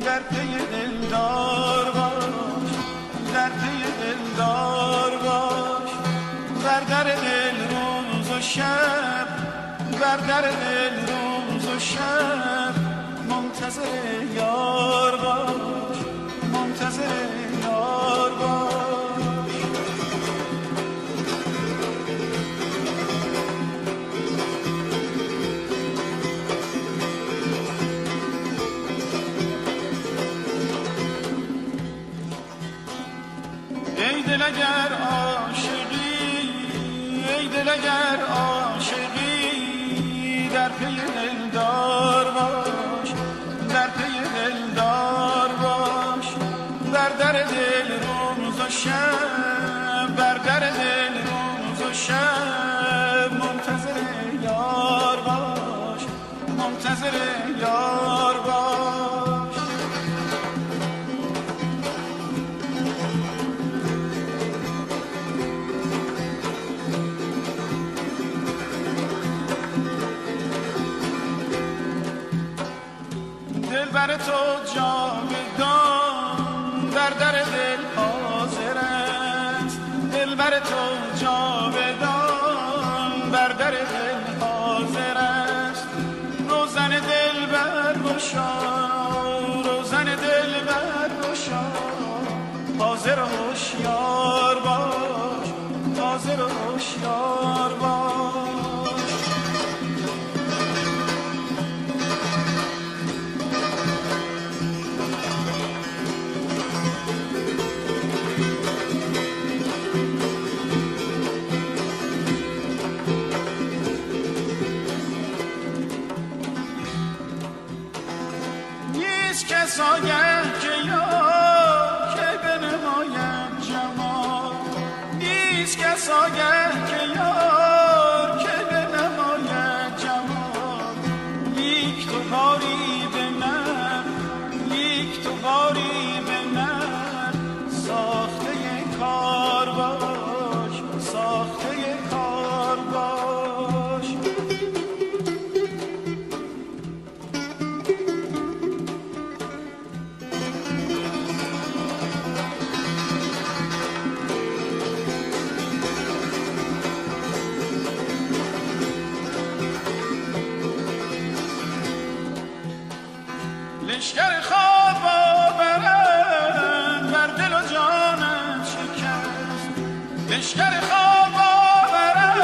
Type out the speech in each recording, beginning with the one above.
در پی دلدار باش، در پی دلدار باش. بر در دل روز و شب، بر در دل روز و شب منتظر یار باش، منتظر یار باش. ای دل اگر عاشقی، ای دل اگر عاشقی در پی دلدار باش، در پی دلدار باش. بر در دل روز و شب، بر در دل روز و شب منتظر یار باش، منتظر یار باش. دلبر تو جاودان بر در دل حاضر است، دلبر تو جاودان بر در دل حاضر است. روزن دلبر گشا، روزن دلبر گشا، حاضر و هوشیار باش، حاضر و هوشیار باش. کساگه که یار که بنماید جمال، نیست کساگه که یار که بنماید جمال. لیک تو باری به من، لیک تو باری به من ساخته کار باش، ساخته کار باش. لشکر خواب آورد بر دل و جانت شکست، لشکر خواب آورد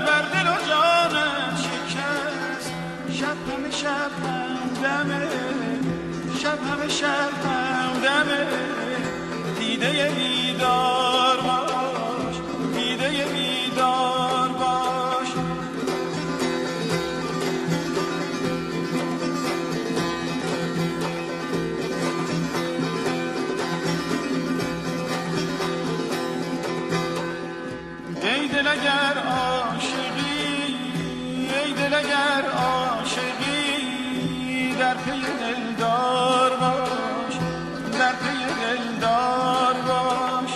بر دل و جانت شکست. شب همه شب همدمه، شب همه شب همدمه. دیده بیدار باش، دیده بیدار باش. ای دل اگر عاشقی، ای دل اگر عاشقی در پی دلدار باش، در پی دلدار باش.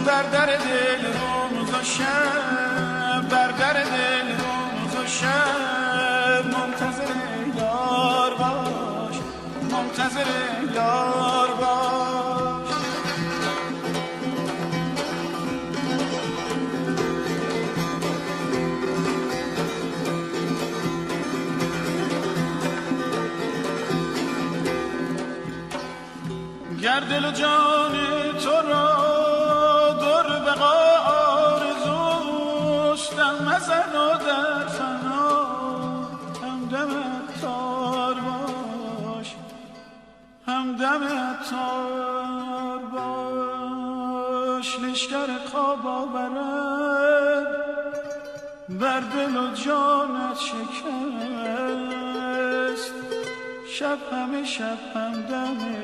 بر در دل روز و شب، بر در دل روز و شب منتظر یار باش، منتظر یار باش. گر دل و جان تو را در بقا آرزوست، دم مزن و در فنا همدم عطار باش، همدم عطار باش. لشکر خواب آورد بر دل و جانت شکست. شب همه شب همدمه،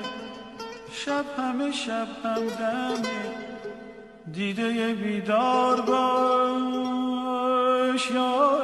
شب همه شب همدمه. دیده بیدار باش یا